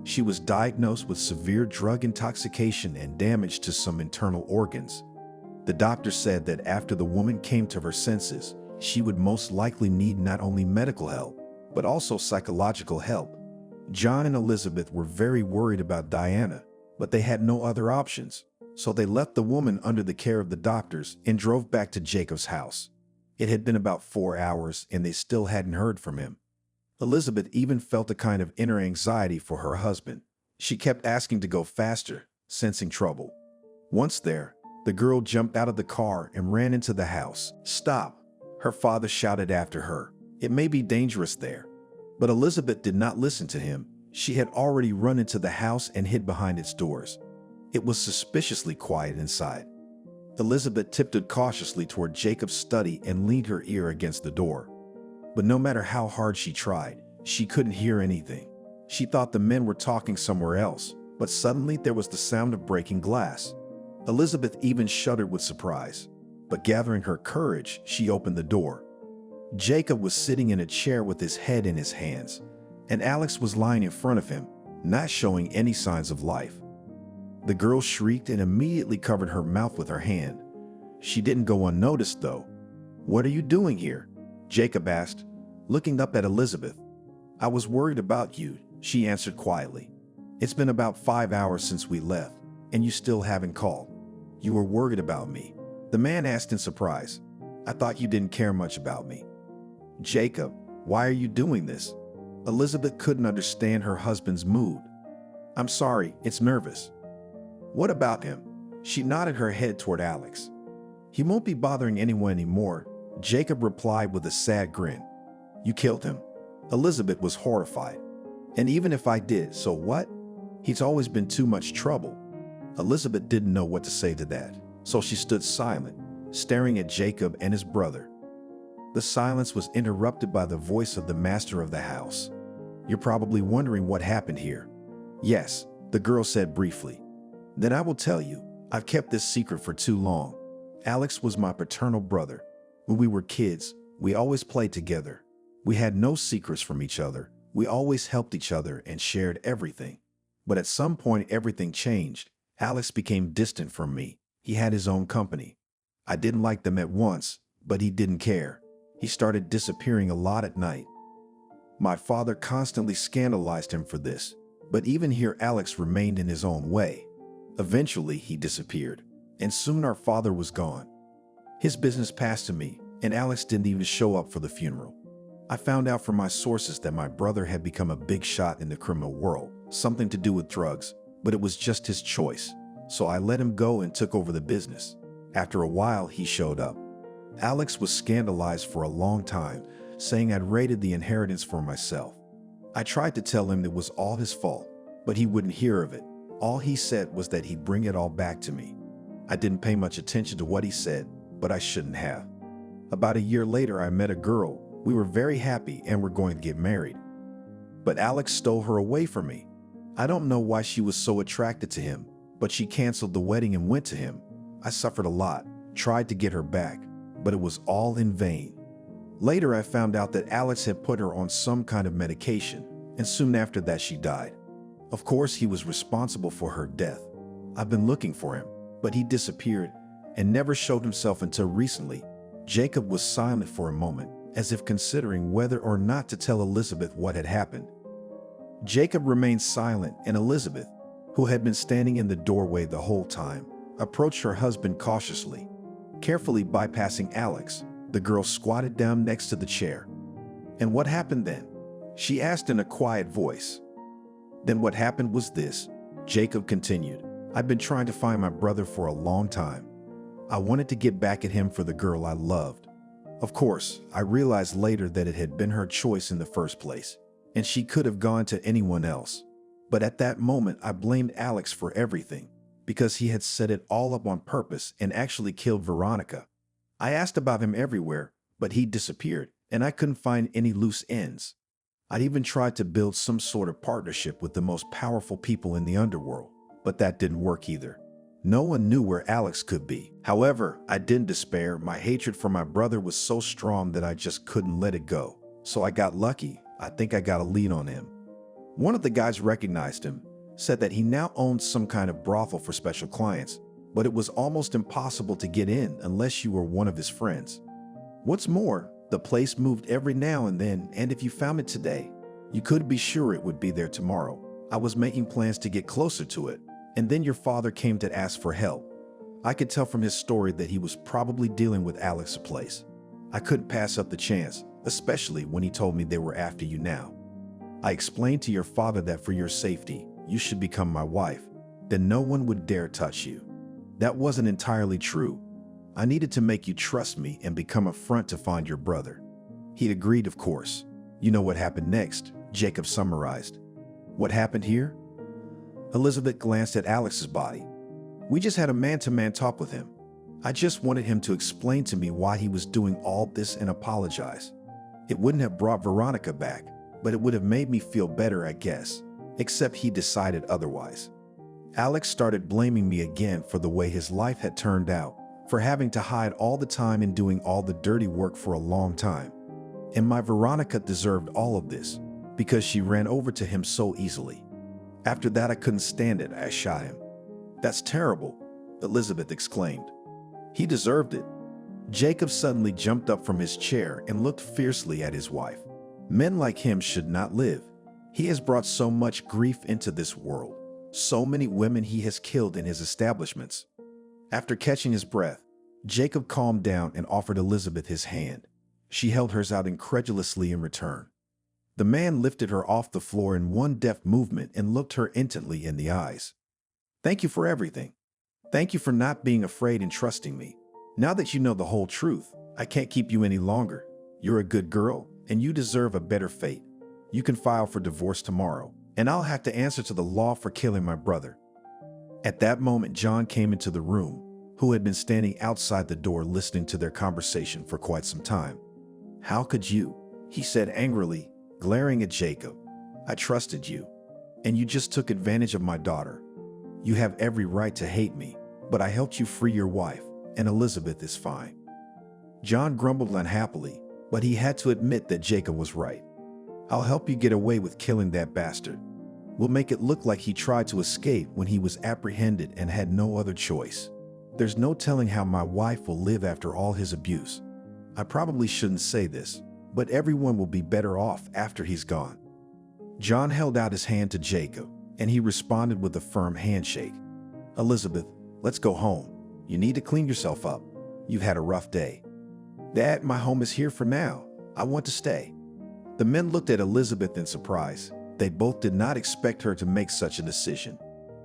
She was diagnosed with severe drug intoxication and damage to some internal organs. The doctor said that after the woman came to her senses, she would most likely need not only medical help, but also psychological help. John and Elizabeth were very worried about Diana, but they had no other options, so they left the woman under the care of the doctors and drove back to Jacob's house. It had been about 4 hours and they still hadn't heard from him. Elizabeth even felt a kind of inner anxiety for her husband. She kept asking to go faster, sensing trouble. Once there, the girl jumped out of the car and ran into the house. "Stop!" her father shouted after her. "It may be dangerous there." But Elizabeth did not listen to him. She had already run into the house and hid behind its doors. It was suspiciously quiet inside. Elizabeth tiptoed cautiously toward Jacob's study and leaned her ear against the door. But no matter how hard she tried, she couldn't hear anything. She thought the men were talking somewhere else, but suddenly there was the sound of breaking glass. Elizabeth even shuddered with surprise, but gathering her courage, she opened the door. Jacob was sitting in a chair with his head in his hands, and Alex was lying in front of him, not showing any signs of life. The girl shrieked and immediately covered her mouth with her hand. She didn't go unnoticed, though. "What are you doing here?" Jacob asked, looking up at Elizabeth. "I was worried about you," she answered quietly. "It's been about 5 hours since we left, and you still haven't called." "You were worried about me?" the man asked in surprise. "I thought you didn't care much about me." "Jacob, why are you doing this?" Elizabeth couldn't understand her husband's mood. "I'm sorry, it's nervous." "What about him?" She nodded her head toward Alex. "He won't be bothering anyone anymore," Jacob replied with a sad grin. "You killed him?" Elizabeth was horrified. "And even if I did, so what? He's always been too much trouble." Elizabeth didn't know what to say to that, so she stood silent, staring at Jacob and his brother. The silence was interrupted by the voice of the master of the house. "You're probably wondering what happened here." "Yes," the girl said briefly. "Then I will tell you. I've kept this secret for too long. Alex was my paternal brother. When we were kids, we always played together. We had no secrets from each other. We always helped each other and shared everything. But at some point, everything changed. Alex became distant from me. He had his own company. I didn't like them at once, but he didn't care. He started disappearing a lot at night. My father constantly scandalized him for this, but even here Alex remained in his own way. Eventually, he disappeared, and soon our father was gone. His business passed to me, and Alex didn't even show up for the funeral. I found out from my sources that my brother had become a big shot in the criminal world, something to do with drugs, but it was just his choice. So I let him go and took over the business. After a while, he showed up. Alex was scandalized for a long time, saying I'd raided the inheritance for myself. I tried to tell him it was all his fault, but he wouldn't hear of it. All he said was that he'd bring it all back to me. I didn't pay much attention to what he said, but I shouldn't have. About a year later, I met a girl. We were very happy and were going to get married. But Alex stole her away from me. I don't know why she was so attracted to him, but she canceled the wedding and went to him. I suffered a lot, tried to get her back, but it was all in vain. Later, I found out that Alex had put her on some kind of medication, and soon after that she died. Of course, he was responsible for her death. I've been looking for him, but he disappeared and never showed himself until recently. Jacob was silent for a moment, as if considering whether or not to tell Elizabeth what had happened. Jacob remained silent, and Elizabeth, who had been standing in the doorway the whole time, approached her husband cautiously. Carefully bypassing Alex, the girl squatted down next to the chair. "And what happened then?" she asked in a quiet voice. "Then what happened was this," Jacob continued. "I've been trying to find my brother for a long time. I wanted to get back at him for the girl I loved. Of course, I realized later that it had been her choice in the first place, and she could have gone to anyone else. But at that moment, I blamed Alex for everything, because he had set it all up on purpose and actually killed Veronica. I asked about him everywhere, but he disappeared, and I couldn't find any loose ends. I'd even tried to build some sort of partnership with the most powerful people in the underworld, but that didn't work either. No one knew where Alex could be. However, I didn't despair. My hatred for my brother was so strong that I just couldn't let it go. So I got lucky. I think I got a lead on him. One of the guys recognized him, said that he now owned some kind of brothel for special clients, but it was almost impossible to get in unless you were one of his friends. What's more, the place moved every now and then, and if you found it today, you could be sure it would be there tomorrow. I was making plans to get closer to it, and then your father came to ask for help. I could tell from his story that he was probably dealing with Alex's place. I couldn't pass up the chance, especially when he told me they were after you now. I explained to your father that for your safety, you should become my wife. Then no one would dare touch you. That wasn't entirely true. I needed to make you trust me and become a front to find your brother. He agreed, of course. You know what happened next, Jacob summarized. What happened here? Elizabeth glanced at Alex's body. We just had a man-to-man talk with him. I just wanted him to explain to me why he was doing all this and apologize. It wouldn't have brought Veronica back, but it would have made me feel better, I guess, except he decided otherwise. Alex started blaming me again for the way his life had turned out, for having to hide all the time and doing all the dirty work for a long time. And my Veronica deserved all of this, because she ran over to him so easily. After that, I couldn't stand it. I shot him. That's terrible, Elizabeth exclaimed. He deserved it. Jacob suddenly jumped up from his chair and looked fiercely at his wife. Men like him should not live. He has brought so much grief into this world. So many women he has killed in his establishments. After catching his breath, Jacob calmed down and offered Elizabeth his hand. She held hers out incredulously in return. The man lifted her off the floor in one deft movement and looked her intently in the eyes. Thank you for everything. Thank you for not being afraid and trusting me. Now that you know the whole truth, I can't keep you any longer. You're a good girl, and you deserve a better fate. You can file for divorce tomorrow, and I'll have to answer to the law for killing my brother. At that moment, John came into the room, who had been standing outside the door listening to their conversation for quite some time. How could you? He said angrily, glaring at Jacob. I trusted you, and you just took advantage of my daughter. You have every right to hate me, but I helped you free your wife, and Elizabeth is fine. John grumbled unhappily, but he had to admit that Jacob was right. I'll help you get away with killing that bastard. We'll make it look like he tried to escape when he was apprehended and had no other choice. There's no telling how my wife will live after all his abuse. I probably shouldn't say this, but everyone will be better off after he's gone. John held out his hand to Jacob, and he responded with a firm handshake. Elizabeth, let's go home. You need to clean yourself up. You've had a rough day. Dad, my home is here for now. I want to stay. The men looked at Elizabeth in surprise. They both did not expect her to make such a decision,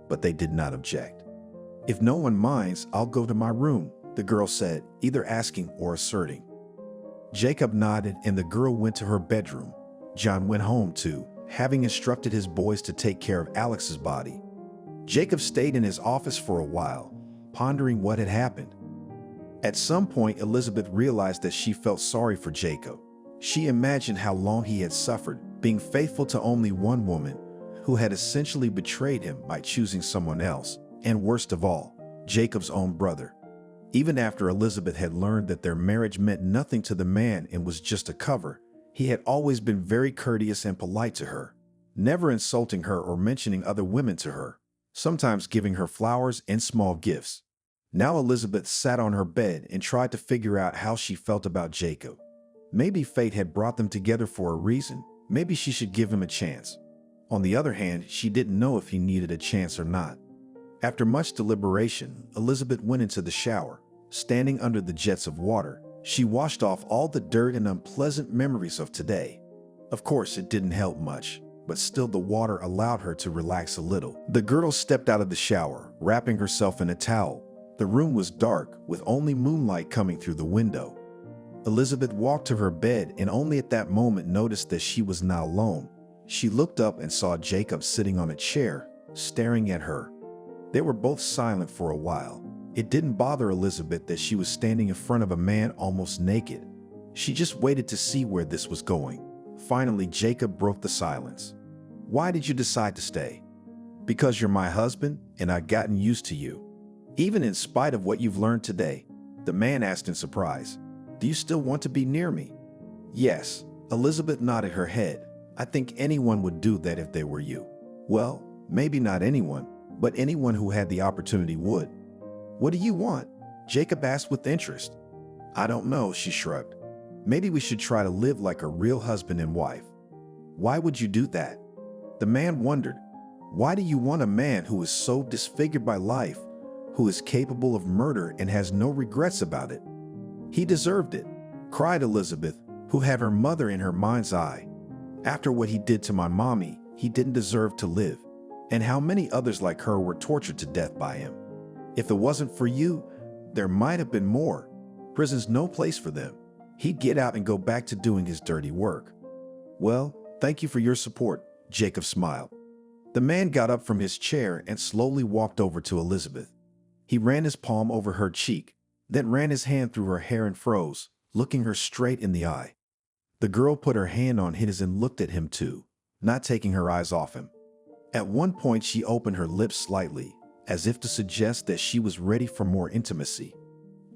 but they did not object. If no one minds, I'll go to my room, the girl said, either asking or asserting. Jacob nodded and the girl went to her bedroom. John went home too, having instructed his boys to take care of Alex's body. Jacob stayed in his office for a while, pondering what had happened. At some point, Elizabeth realized that she felt sorry for Jacob. She imagined how long he had suffered, being faithful to only one woman who had essentially betrayed him by choosing someone else, and worst of all, Jacob's own brother. Even after Elizabeth had learned that their marriage meant nothing to the man and was just a cover, he had always been very courteous and polite to her, never insulting her or mentioning other women to her, sometimes giving her flowers and small gifts. Now Elizabeth sat on her bed and tried to figure out how she felt about Jacob. Maybe fate had brought them together for a reason. Maybe she should give him a chance. On the other hand, she didn't know if he needed a chance or not. After much deliberation, Elizabeth went into the shower. Standing under the jets of water, she washed off all the dirt and unpleasant memories of today. Of course, it didn't help much, but still the water allowed her to relax a little. The girl stepped out of the shower, wrapping herself in a towel. The room was dark, with only moonlight coming through the window. Elizabeth walked to her bed and only at that moment noticed that she was not alone. She looked up and saw Jacob sitting on a chair, staring at her. They were both silent for a while. It didn't bother Elizabeth that she was standing in front of a man almost naked. She just waited to see where this was going. Finally, Jacob broke the silence. Why did you decide to stay? Because you're my husband and I've gotten used to you. Even in spite of what you've learned today, the man asked in surprise, "Do you still want to be near me?" "Yes," Elizabeth nodded her head. "I think anyone would do that if they were you." "Well, maybe not anyone, but anyone who had the opportunity would." "What do you want?" Jacob asked with interest. "I don't know," she shrugged. "Maybe we should try to live like a real husband and wife." "Why would you do that?" The man wondered. "Why do you want a man who is so disfigured by life, who is capable of murder and has no regrets about it?" "He deserved it," cried Elizabeth, who had her mother in her mind's eye. "After what he did to my mommy, he didn't deserve to live. And how many others like her were tortured to death by him? If it wasn't for you, there might have been more. Prison's no place for them. He'd get out and go back to doing his dirty work." "Well, thank you for your support," Jacob smiled. The man got up from his chair and slowly walked over to Elizabeth. He ran his palm over her cheek, then ran his hand through her hair and froze, looking her straight in the eye. The girl put her hand on his and looked at him too, not taking her eyes off him. At one point, she opened her lips slightly, as if to suggest that she was ready for more intimacy.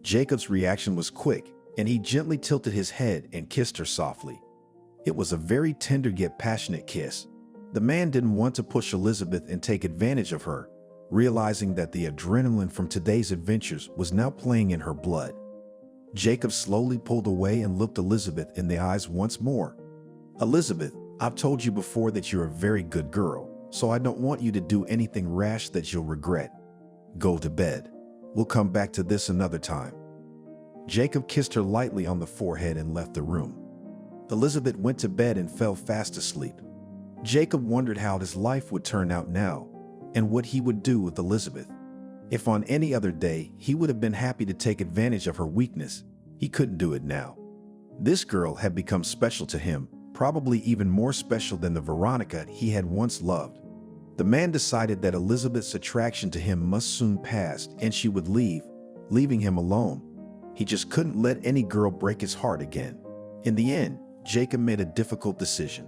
Jacob's reaction was quick, and he gently tilted his head and kissed her softly. It was a very tender yet passionate kiss. The man didn't want to push Elizabeth and take advantage of her, realizing that the adrenaline from today's adventures was now playing in her blood. Jacob slowly pulled away and looked Elizabeth in the eyes once more. "Elizabeth, I've told you before that you're a very good girl, so I don't want you to do anything rash that you'll regret. Go to bed. We'll come back to this another time." Jacob kissed her lightly on the forehead and left the room. Elizabeth went to bed and fell fast asleep. Jacob wondered how his life would turn out now and what he would do with Elizabeth. If on any other day he would have been happy to take advantage of her weakness, he couldn't do it now. This girl had become special to him, probably even more special than the Veronica he had once loved. The man decided that Elizabeth's attraction to him must soon pass and she would leave, leaving him alone. He just couldn't let any girl break his heart again. In the end, Jacob made a difficult decision.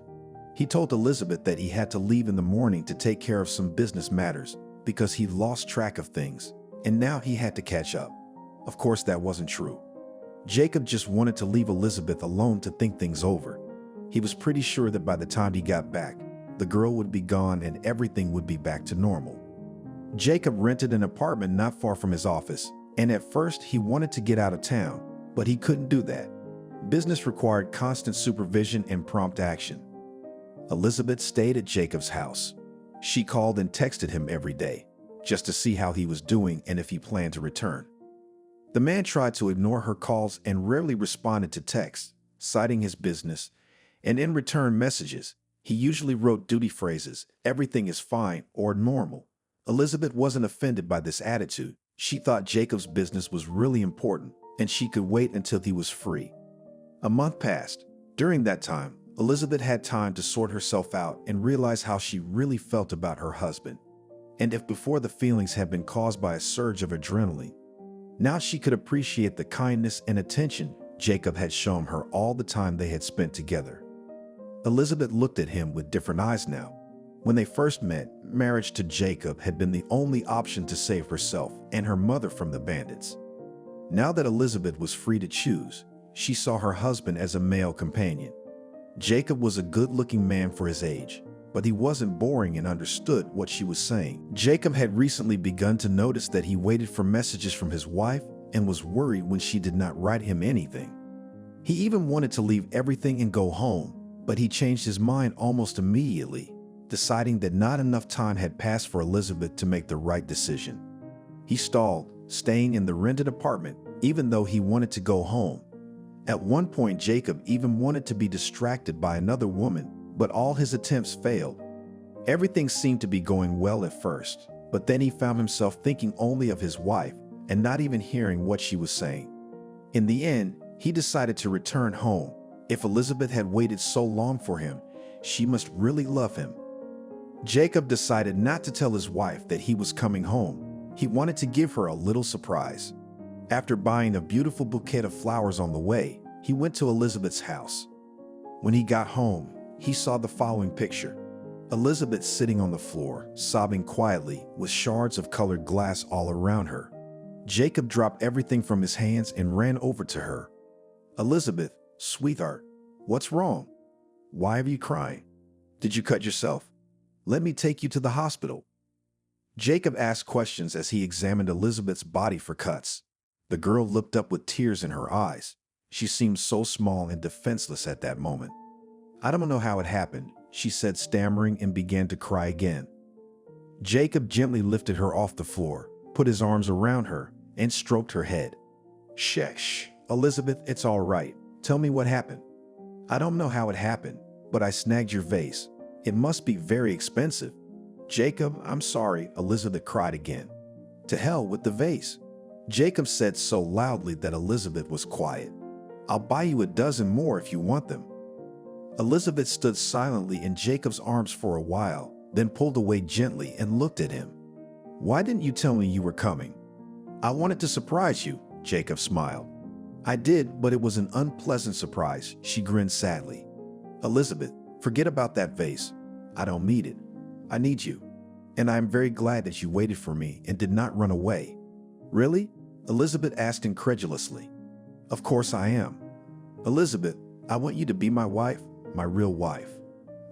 He told Elizabeth that he had to leave in the morning to take care of some business matters because he'd lost track of things, and now he had to catch up. Of course, that wasn't true. Jacob just wanted to leave Elizabeth alone to think things over. He was pretty sure that by the time he got back, the girl would be gone and everything would be back to normal. Jacob rented an apartment not far from his office, and at first he wanted to get out of town, but he couldn't do that. Business required constant supervision and prompt action. Elizabeth stayed at Jacob's house. She called and texted him every day, just to see how he was doing and if he planned to return. The man tried to ignore her calls and rarely responded to texts, citing his business, and in return messages, he usually wrote duty phrases, "Everything is fine" or "normal." Elizabeth wasn't offended by this attitude. She thought Jacob's business was really important, and she could wait until he was free. A month passed. During that time, Elizabeth had time to sort herself out and realize how she really felt about her husband. And if before the feelings had been caused by a surge of adrenaline, now she could appreciate the kindness and attention Jacob had shown her all the time they had spent together. Elizabeth looked at him with different eyes now. When they first met, marriage to Jacob had been the only option to save herself and her mother from the bandits. Now that Elizabeth was free to choose, she saw her husband as a male companion. Jacob was a good-looking man for his age, but he wasn't boring and understood what she was saying. Jacob had recently begun to notice that he waited for messages from his wife and was worried when she did not write him anything. He even wanted to leave everything and go home, but he changed his mind almost immediately, deciding that not enough time had passed for Elizabeth to make the right decision. He stalled, staying in the rented apartment, even though he wanted to go home. At one point, Jacob even wanted to be distracted by another woman, but all his attempts failed. Everything seemed to be going well at first, but then he found himself thinking only of his wife and not even hearing what she was saying. In the end, he decided to return home. If Elizabeth had waited so long for him, she must really love him. Jacob decided not to tell his wife that he was coming home. He wanted to give her a little surprise. After buying a beautiful bouquet of flowers on the way, he went to Elizabeth's house. When he got home, he saw the following picture. Elizabeth sitting on the floor, sobbing quietly, with shards of colored glass all around her. Jacob dropped everything from his hands and ran over to her. "Elizabeth, sweetheart, what's wrong? Why are you crying? Did you cut yourself? Let me take you to the hospital." Jacob asked questions as he examined Elizabeth's body for cuts. The girl looked up with tears in her eyes. She seemed so small and defenseless at that moment. "I don't know how it happened," she said, stammering, and began to cry again. Jacob gently lifted her off the floor, put his arms around her, and stroked her head. Shh, Elizabeth, it's all right. Tell me what happened." "I don't know how it happened, but I snagged your vase. It must be very expensive." "Jacob, I'm sorry," Elizabeth cried again. "To hell with the vase," Jacob said so loudly that Elizabeth was quiet. "I'll buy you a dozen more if you want them." Elizabeth stood silently in Jacob's arms for a while, then pulled away gently and looked at him. "Why didn't you tell me you were coming?" "I wanted to surprise you," Jacob smiled. "I did, but it was an unpleasant surprise," she grinned sadly. "Elizabeth, forget about that vase. I don't need it. I need you. And I am very glad that you waited for me and did not run away." "Really?" Elizabeth asked incredulously. "Of course I am. Elizabeth, I want you to be my wife, my real wife.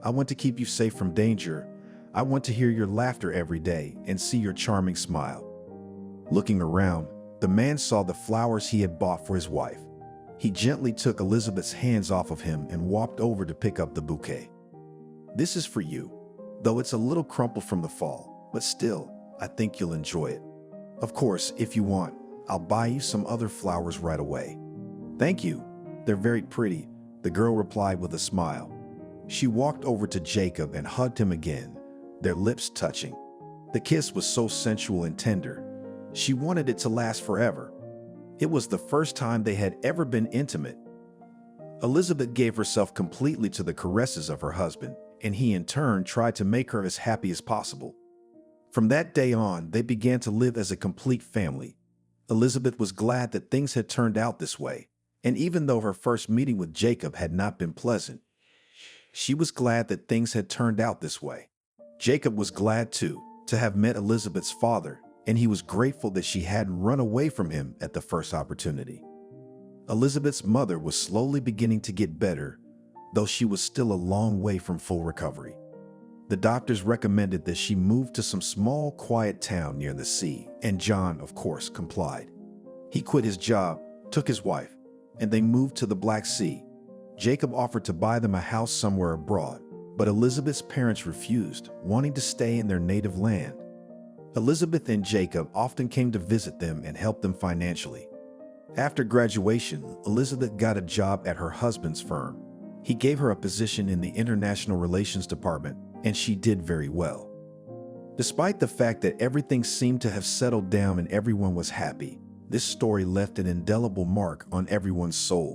I want to keep you safe from danger. I want to hear your laughter every day and see your charming smile." Looking around, the man saw the flowers he had bought for his wife. He gently took Elizabeth's hands off of him and walked over to pick up the bouquet. "This is for you, though it's a little crumpled from the fall, but still, I think you'll enjoy it. Of course, if you want, I'll buy you some other flowers right away." "Thank you. They're very pretty," the girl replied with a smile. She walked over to Jacob and hugged him again, their lips touching. The kiss was so sensual and tender. She wanted it to last forever. It was the first time they had ever been intimate. Elizabeth gave herself completely to the caresses of her husband, and he in turn tried to make her as happy as possible. From that day on, they began to live as a complete family. Elizabeth was glad that things had turned out this way, and even though her first meeting with Jacob had not been pleasant, she was glad that things had turned out this way. Jacob was glad too, to have met Elizabeth's father, and he was grateful that she hadn't run away from him at the first opportunity. Elizabeth's mother was slowly beginning to get better, though she was still a long way from full recovery. The doctors recommended that she move to some small, quiet town near the sea, and John, of course, complied. He quit his job, took his wife, and they moved to the Black Sea. Jacob offered to buy them a house somewhere abroad, but Elizabeth's parents refused, wanting to stay in their native land. Elizabeth and Jacob often came to visit them and help them financially. After graduation, Elizabeth got a job at her husband's firm. He gave her a position in the International Relations Department, and she did very well. Despite the fact that everything seemed to have settled down and everyone was happy, this story left an indelible mark on everyone's soul.